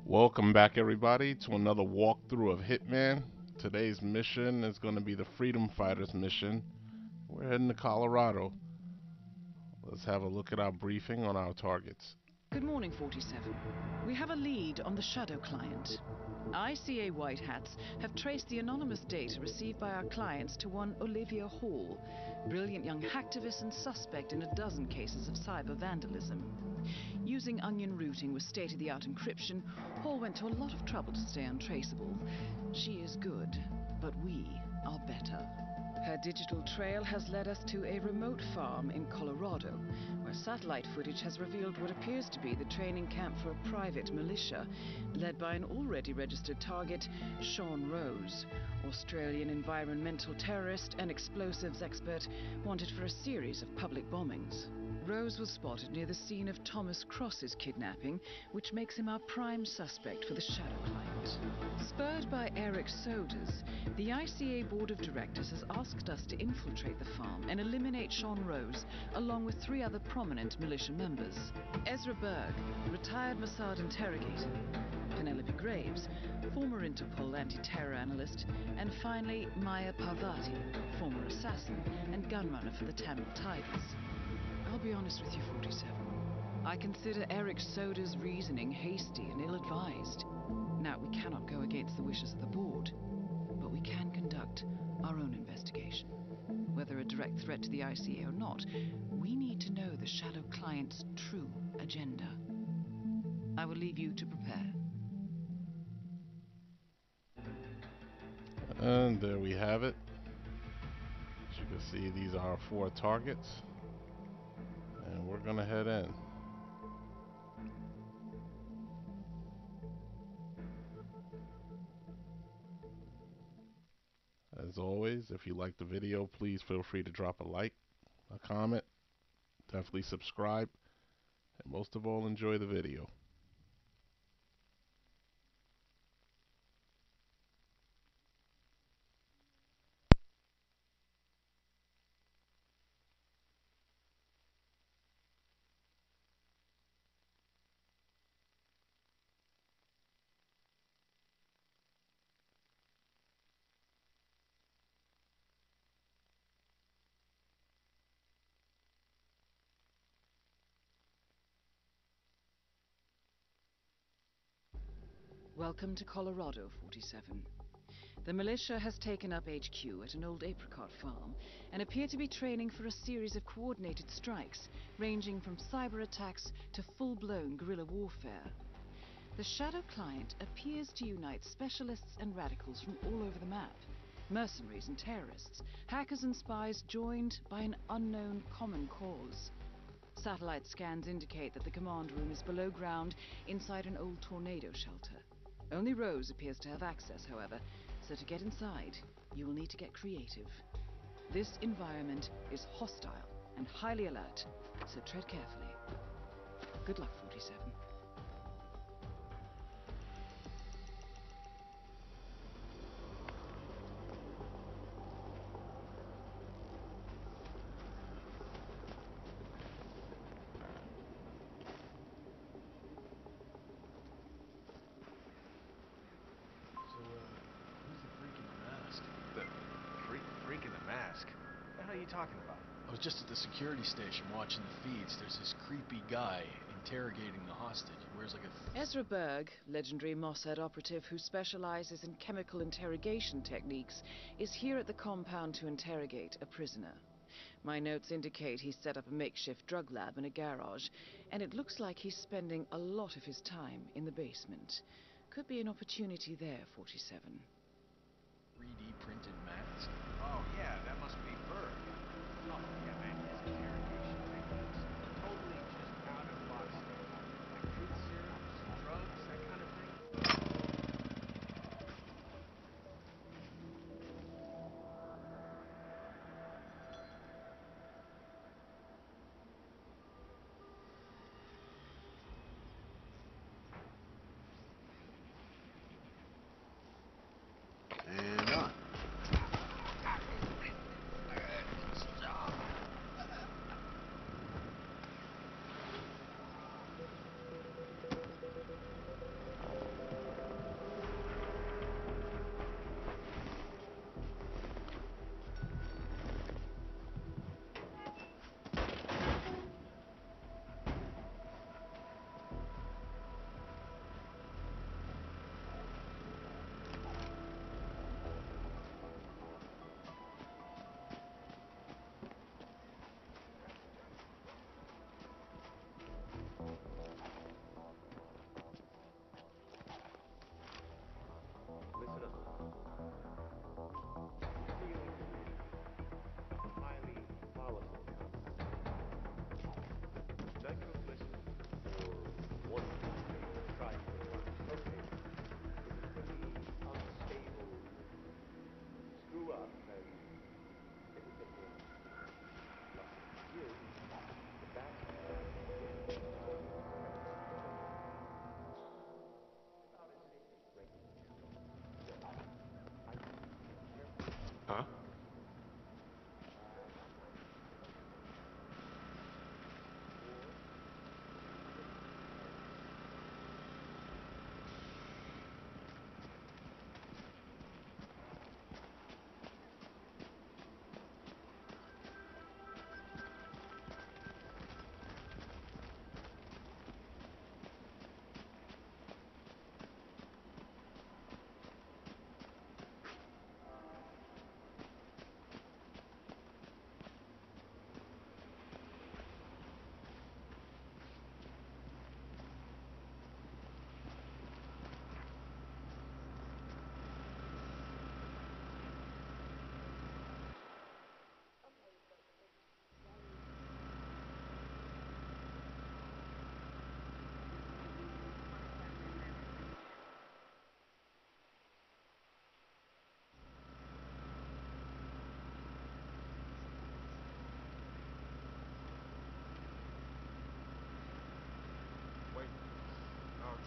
Welcome back, everybody, to another walkthrough of Hitman. Today's mission is going to be the Freedom Fighters mission. We're heading to Colorado. Let's have a look at our briefing on our targets. Good morning, 47. We have a lead on the Shadow client. ICA White Hats have traced the anonymous data received by our clients to one Olivia Hall, brilliant young hacktivist and suspect in a dozen cases of cyber vandalism. Using onion routing with state-of-the-art encryption, Hall went to a lot of trouble to stay untraceable. She is good, but we are better. Her digital trail has led us to a remote farm in Colorado, where satellite footage has revealed what appears to be the training camp for a private militia, led by an already registered target, Sean Rose, Australian environmental terrorist and explosives expert wanted for a series of public bombings. Rose was spotted near the scene of Thomas Cross's kidnapping, which makes him our prime suspect for the Shadow client. Spurred by Eric Soders, the ICA Board of Directors has asked us to infiltrate the farm and eliminate Sean Rose, along with 3 other prominent militia members. Ezra Berg, retired Mossad interrogator, Penelope Graves, former Interpol anti-terror analyst, and finally Maya Parvati, former assassin and gunrunner for the Tamil Tigers. I'll be honest with you, 47. I consider Eric Soda's reasoning hasty and ill-advised. Now, we cannot go against the wishes of the board, but we can conduct our own investigation. Whether a direct threat to the ICA or not, we need to know the Shadow client's true agenda. I will leave you to prepare. And there we have it. As you can see, these are our 4 targets. And we're going to head in. As always, if you like the video, please feel free to drop a like, a comment, definitely subscribe, and most of all, enjoy the video. Welcome to Colorado, 47. The militia has taken up HQ at an old apricot farm and appear to be training for a series of coordinated strikes, ranging from cyber attacks to full-blown guerrilla warfare. The Shadow client appears to unite specialists and radicals from all over the map. Mercenaries and terrorists, hackers and spies joined by an unknown common cause. Satellite scans indicate that the command room is below ground inside an old tornado shelter. Only Rose appears to have access, however, so to get inside, you will need to get creative. This environment is hostile and highly alert, so tread carefully. Good luck, 47. Who's the freak in the mask? The freak in the mask? What the hell are you talking about? I was just at the security station watching the feeds. There's this creepy guy interrogating the hostage. He wears like a... Ezra Berg, legendary Mossad operative who specializes in chemical interrogation techniques, is here at the compound to interrogate a prisoner. My notes indicate he's set up a makeshift drug lab in a garage, and it looks like he's spending a lot of his time in the basement. Could be an opportunity there, 47. 3D printed mask. Oh yeah, that must be Berg. Oh yeah, man, his interrogation techniques totally just out of the box stuff. Like truth serums, drugs, that kind of thing. And on.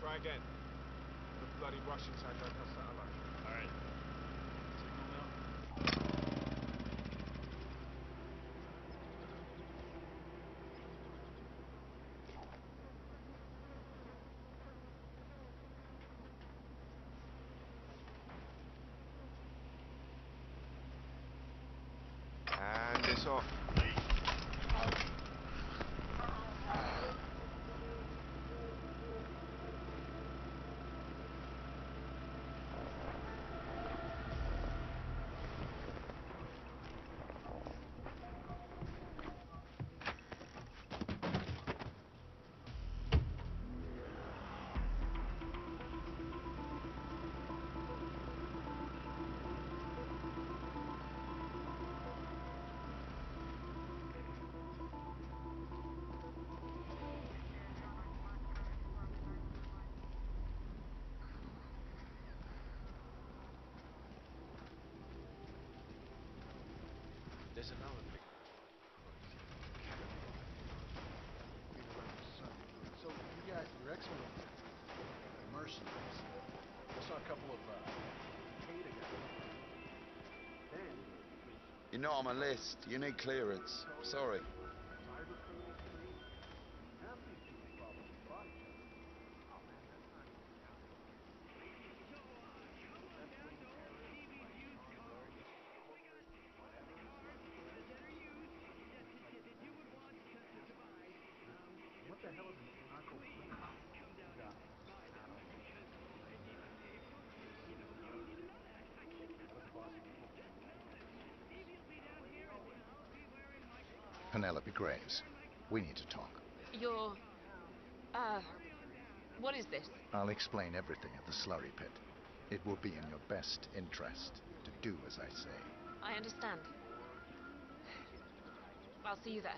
Try again. The bloody Russians had that satellite. Alright. Signal now. And it's off. There's another big... So you guys, you're excellent mercenaries. I saw a couple of Beta guys. Then You're not on my list. You need clearance. Sorry. cyber criminals to me. Half these people probably fought each other. Oh man, that's not even counting. What the hell is an narco-criminal? Penelope Graves, we need to talk. You're... what is this? I'll explain everything at the slurry pit. It will be in your best interest to do as I say. I understand. I'll see you there.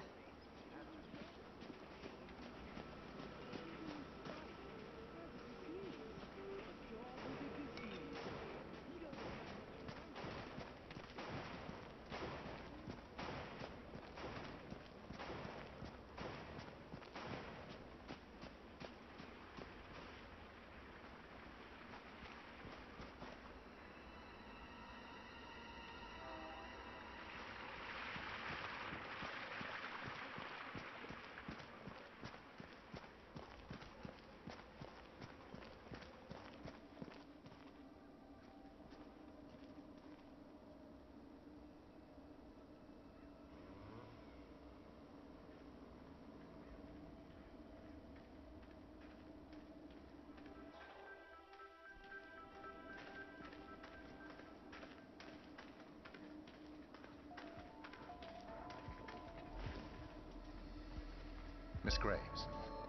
Miss Graves,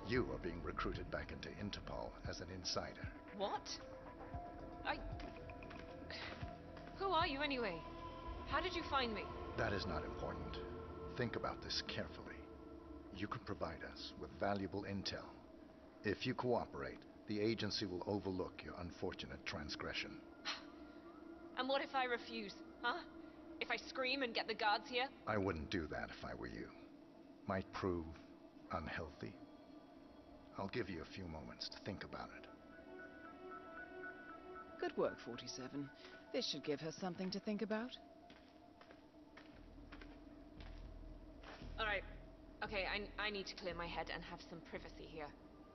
you are being recruited back into Interpol as an insider. What? Who are you anyway? How did you find me? That is not important. Think about this carefully. You can provide us with valuable intel. If you cooperate, the agency will overlook your unfortunate transgression. And what if I refuse, huh? If I scream and get the guards here? I wouldn't do that if I were you. Might prove unhealthy. I'll give you a few moments to think about it. Good work, 47. This should give her something to think about. All right. Okay, I need to clear my head and have some privacy here.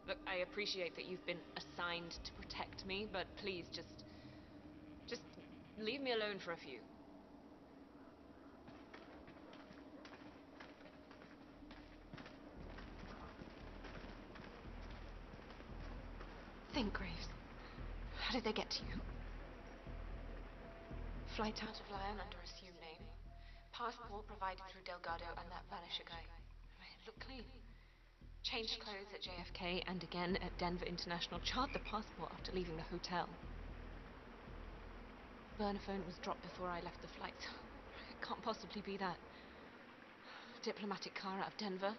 Look, I appreciate that you've been assigned to protect me, but please just leave me alone for a few. Think, Graves. How did they get to you? Flight out of Lyon under assumed name. Passport provided through Delgado and that Vanisher guy. It looked clean. Changed clothes at JFK and again at Denver International. Charred the passport after leaving the hotel. Burner phone was dropped before I left the flight. It can't possibly be that. Diplomatic car out of Denver.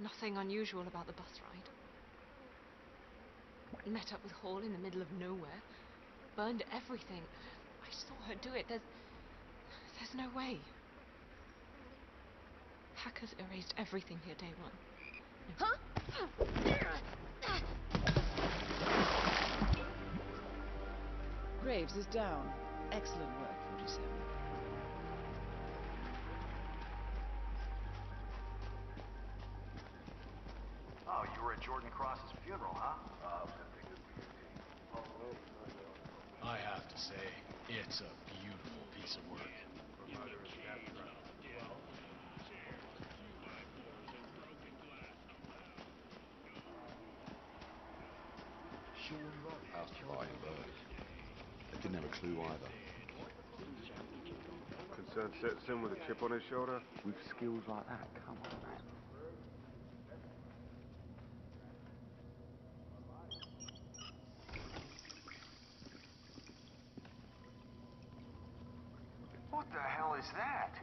Nothing unusual about the bus ride. Met up with Hall in the middle of nowhere. Burned everything. I saw her do it. There's no way. Hackers erased everything here day one. Huh? objectives is down. Excellent work, 47. Oh, you were at Jordan Cross's funeral, huh? I have to say, it's a beautiful piece of work. How's the fighting bird? They didn't have a clue either. Concerned citizen with a chip on his shoulder? With skills like that, come on, man. What the hell is that?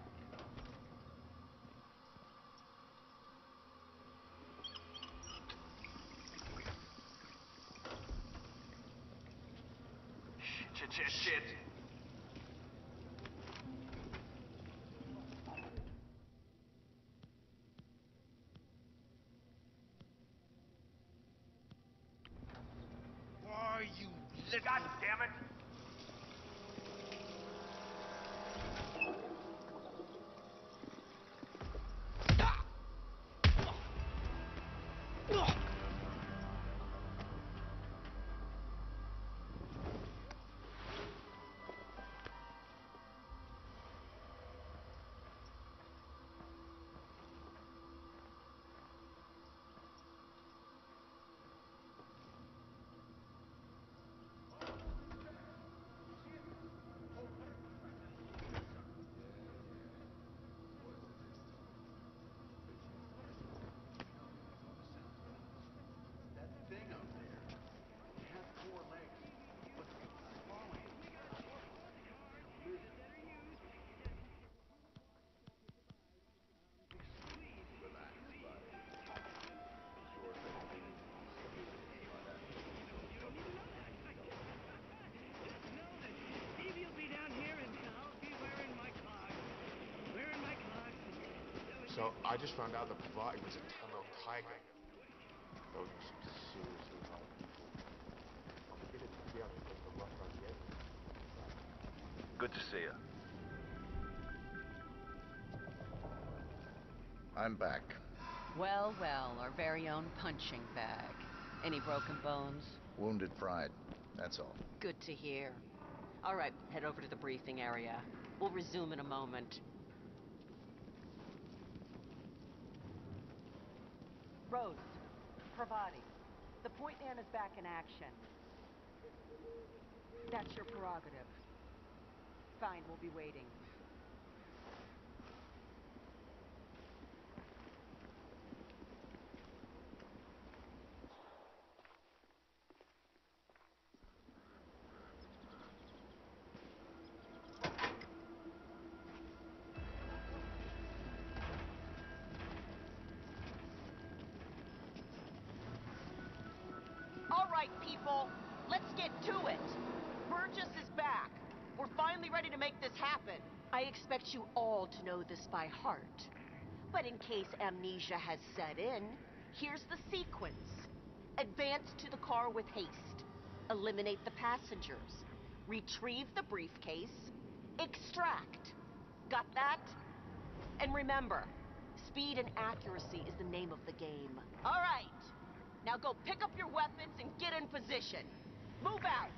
Shit. Why, you little... God damn it! So I just found out that Parvati was a tunnel tiger. Those are some seriously hard people. I'm beginning to feel like the rough around the edges. Good to see you. I'm back. Well, our very own punching bag. Any broken bones? Wounded pride, that's all. Good to hear. All right, head over to the briefing area. We'll resume in a moment. Rose, Pravati, the point man is back in action. That's your prerogative. Fine, we'll be waiting. All right, people, let's get to it. Burgess is back. We're finally ready to make this happen. I expect you all to know this by heart. But in case amnesia has set in, here's the sequence. Advance to the car with haste. Eliminate the passengers. Retrieve the briefcase. Extract. Got that? And remember, speed and accuracy is the name of the game. All right. Now go pick up your weapons and get in position. Move out.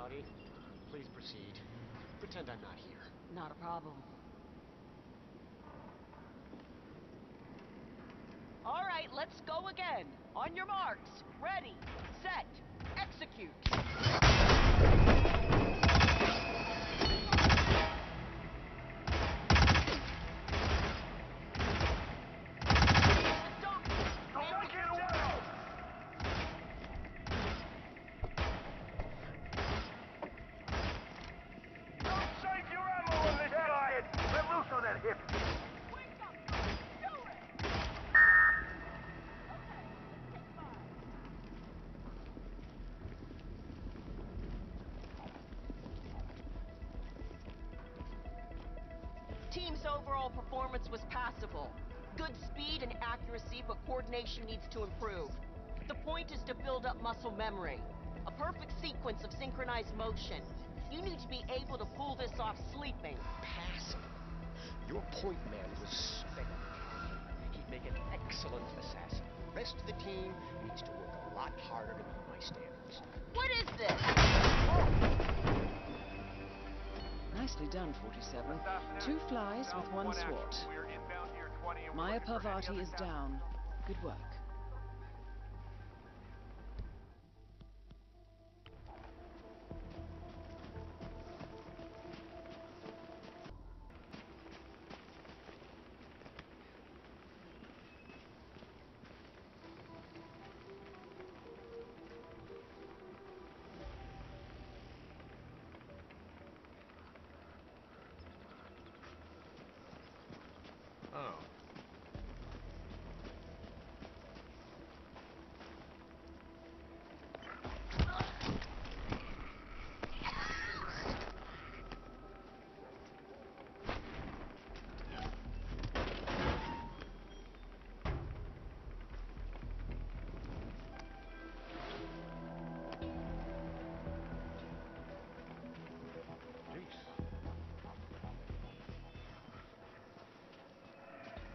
Howdy. Please proceed. Pretend I'm not here. Not a problem. All right, let's go again. On your marks. Ready, set, execute. Team's overall performance was passable. Good speed and accuracy, but coordination needs to improve. The point is to build up muscle memory. A perfect sequence of synchronized motion. You need to be able to pull this off sleeping. Passive. Your point man was spectacular. He'd make an excellent assassin. The rest of the team needs to work a lot harder to meet my standards. What is this? Nicely done, 47. 2 flies with 1 SWAT. Maya Parvati is down. Good work. Oh.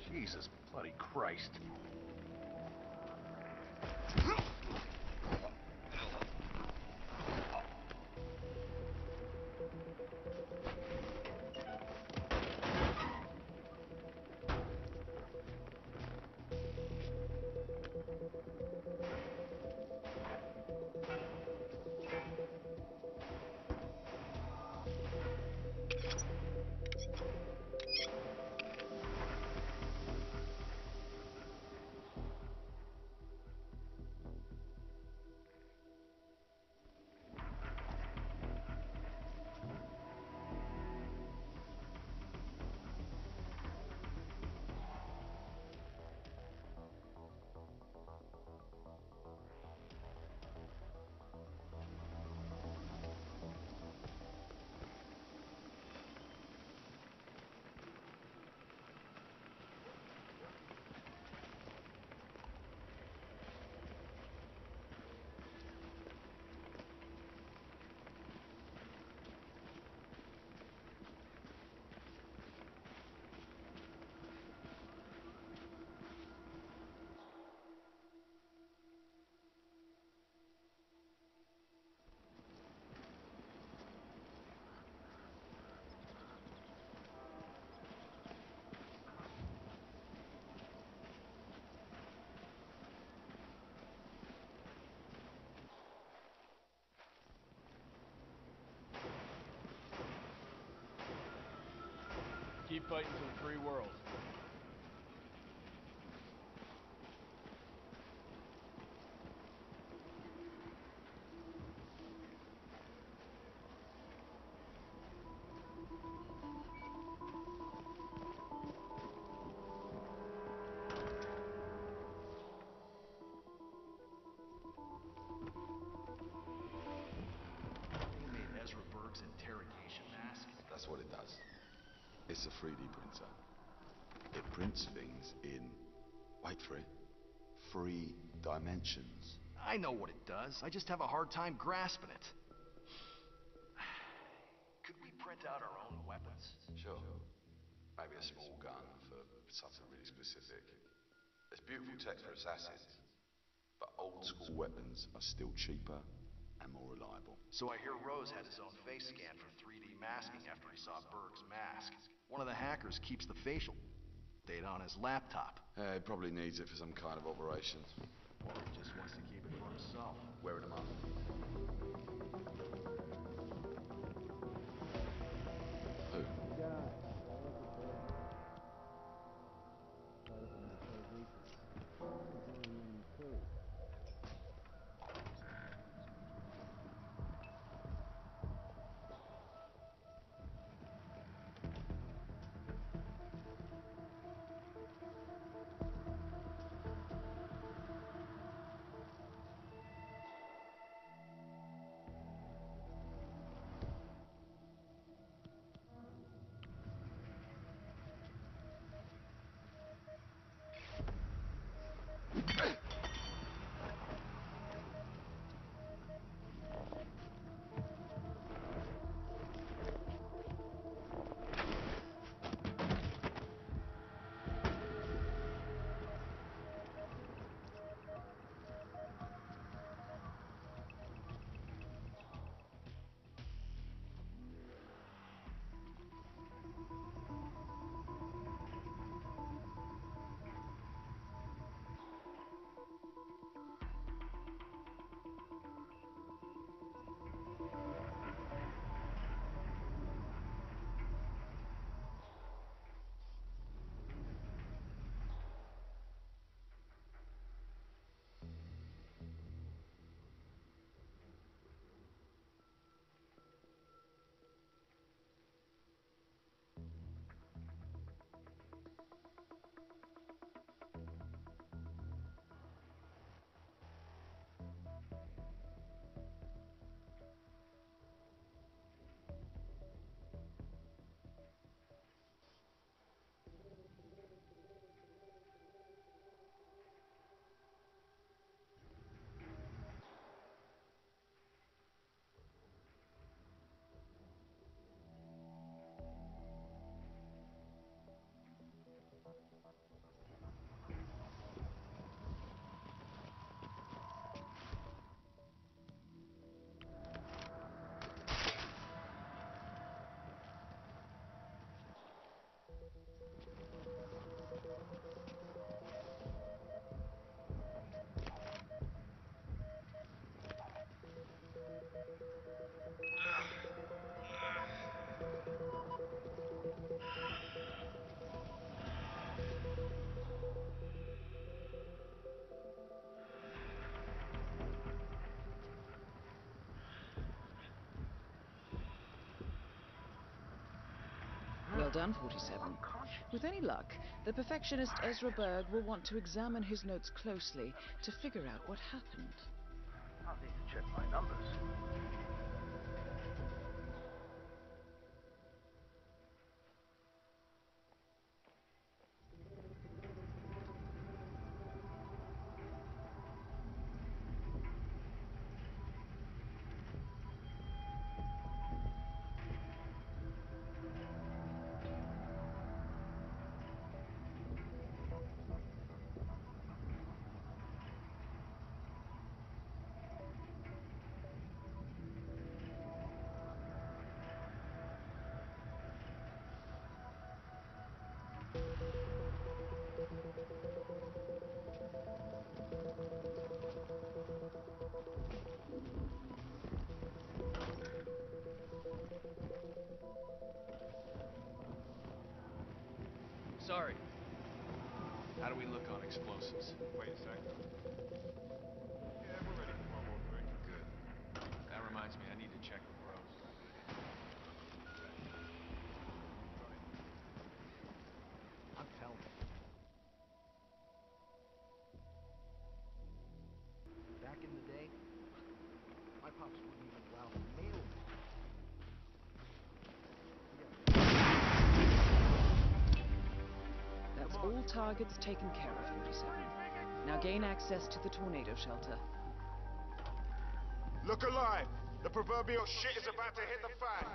Jesus bloody Christ. Keep fighting for the free world. They made Ezra Berg's interrogation mask. That's what it does. It's a 3D printer. It prints things in, wait for it, 3 dimensions. I know what it does. I just have a hard time grasping it. Could we print out our own weapons? Sure. Maybe a small gun for something really specific. There's beautiful tech for assassins, but old school weapons are still cheaper and more reliable. So I hear Rose had his own face scanned for 3D masking after he saw Berg's mask. One of the hackers keeps the facial data on his laptop. He probably needs it for some kind of operation. Or he just wants to keep it for himself. Wearing them up. Who? Well done, 47. With any luck, the perfectionist Ezra Berg will want to examine his notes closely to figure out what happened. I'll need to check my numbers. Sorry. How do we look on explosives? Wait a sec. Yeah, we're ready for World War III. Good. That reminds me, I need to check with Rose. Right. I'm telling you. Back in the day, my pops wouldn't even allow the mail. That's all targets taken care of, 47. Now gain access to the tornado shelter. Look alive! The proverbial shit is about to hit the fan!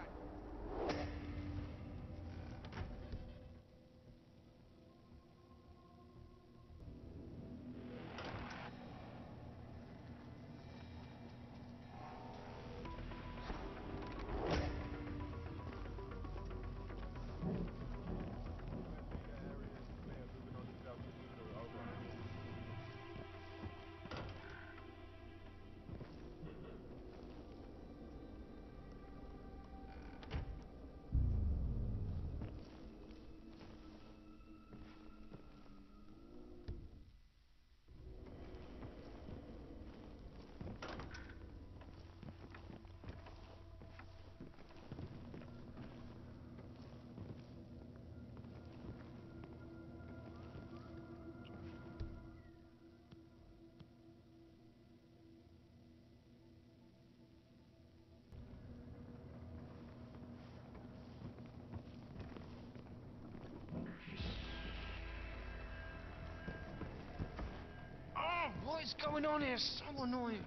What is going on here? So annoying.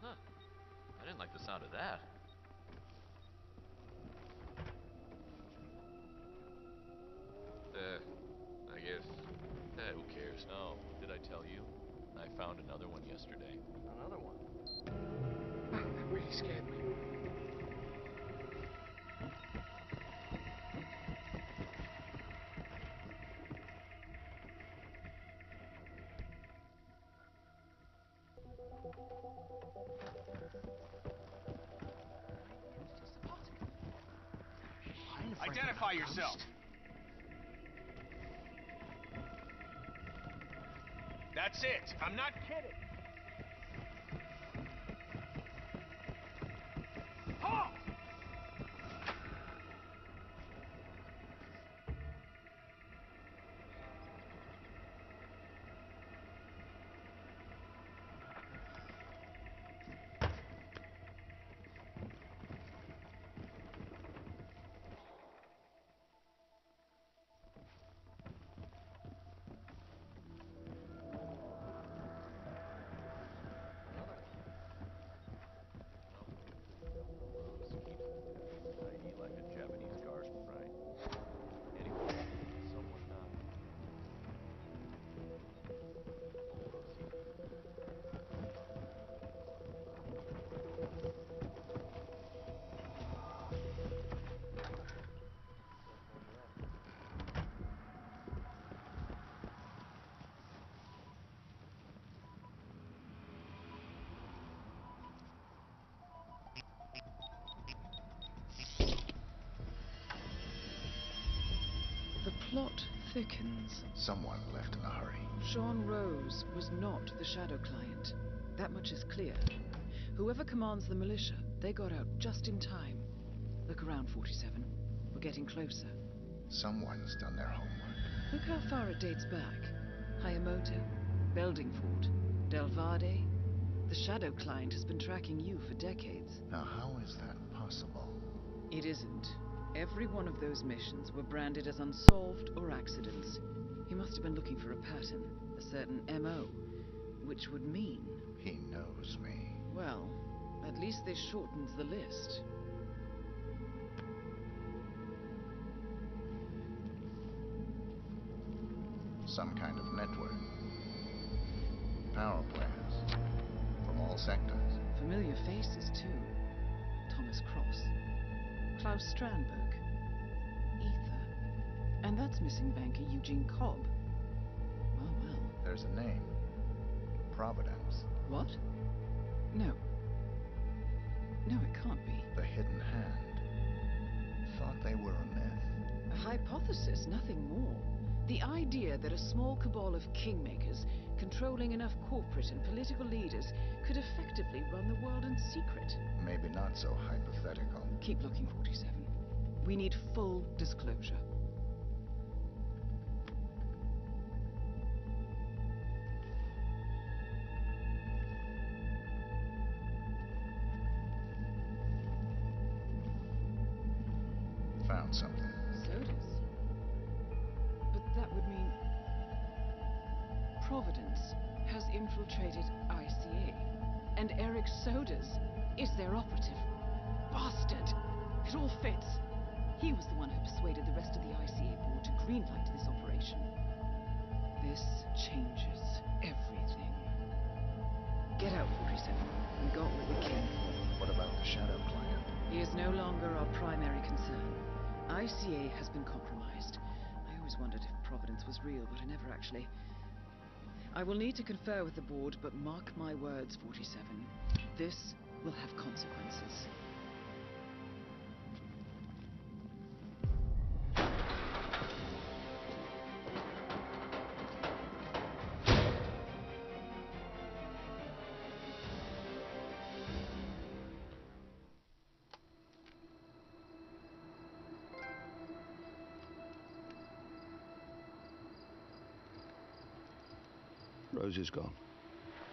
Huh. I didn't like the sound of that. I guess. Who cares? Oh, did I tell you? I found another one yesterday. Another one. That really scared me. Identify yourself. That's it. I'm not kidding. Halt! I eat like a Japanese garden, right? Anyway, someone The plot thickens. Someone left in a hurry. Sean Rose was not the Shadow client. That much is clear. Whoever commands the militia, they got out just in time. Look around, 47. We're getting closer. Someone's done their homework. Look how far it dates back. Hayamoto, Beldingford, Delvade. The Shadow client has been tracking you for decades. Now, how is that possible? It isn't. Every one of those missions were branded as unsolved or accidents. He must have been looking for a pattern, a certain MO, which would mean... He knows me. Well, at least this shortens the list. Some kind of network. Power plants. From all sectors. Familiar faces, too. Thomas Cross. Klaus Strandberg. Ether. And that's missing banker Eugene Cobb. Well, well. There's a name. Providence. What? No. No, it can't be. The Hidden Hand. Thought they were a myth. A hypothesis, nothing more. The idea that a small cabal of kingmakers, controlling enough corporate and political leaders, could effectively run the world in secret. Maybe not so hypothetical. Keep looking, 47. We need full disclosure. Found something. Sodas? But that would mean... Providence has infiltrated ICA. And Eric Sodas is their operative. Bastard! It all fits. He was the one who persuaded the rest of the ICA board to greenlight this operation. This changes everything. Get out, 47. We got what we came for. What about the Shadow client? He is no longer our primary concern. ICA has been compromised. I always wondered if Providence was real, but I never actually... I will need to confer with the board, but mark my words, 47. This will have consequences. Rosie's gone.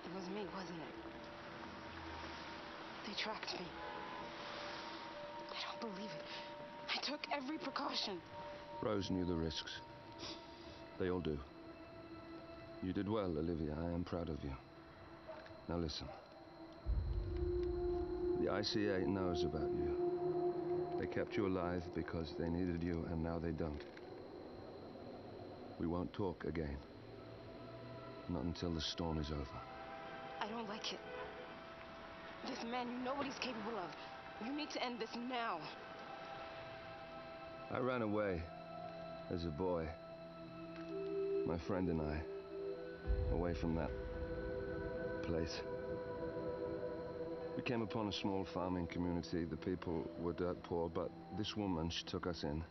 It was me, wasn't it? They tracked me. I don't believe it. I took every precaution. Rose knew the risks. They all do. You did well, Olivia. I am proud of you. Now listen. The ICA knows about you. They kept you alive because they needed you, and now they don't. We won't talk again. Not until the storm is over. I don't like it. This man you know what he's capable of. You need to end this now. I ran away as a boy. My friend and I. Away from that place. We came upon a small farming community. The people were dirt poor, but this woman, she took us in.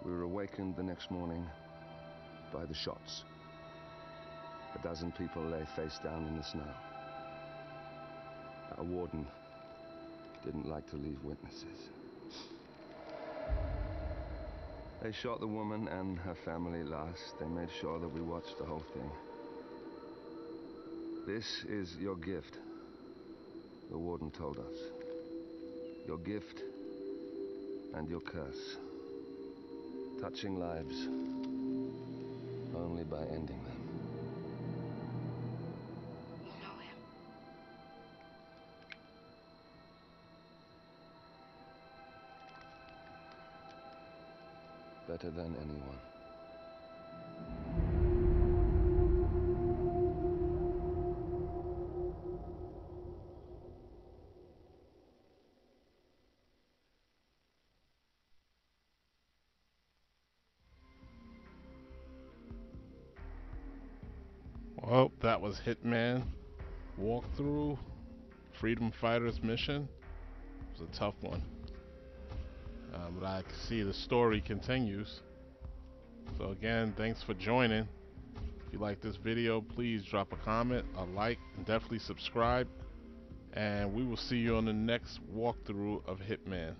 We were awakened the next morning by the shots. A dozen people lay face down in the snow. Our warden didn't like to leave witnesses. They shot the woman and her family last. They made sure that we watched the whole thing. This is your gift, the warden told us. Your gift and your curse. Touching lives only by ending them. You know him? Better than anyone. Well, that was Hitman walkthrough, Freedom Fighters mission. It was a tough one. But I can see the story continues. So again, thanks for joining. If you like this video, please drop a comment, a like, and definitely subscribe. And we will see you on the next walkthrough of Hitman.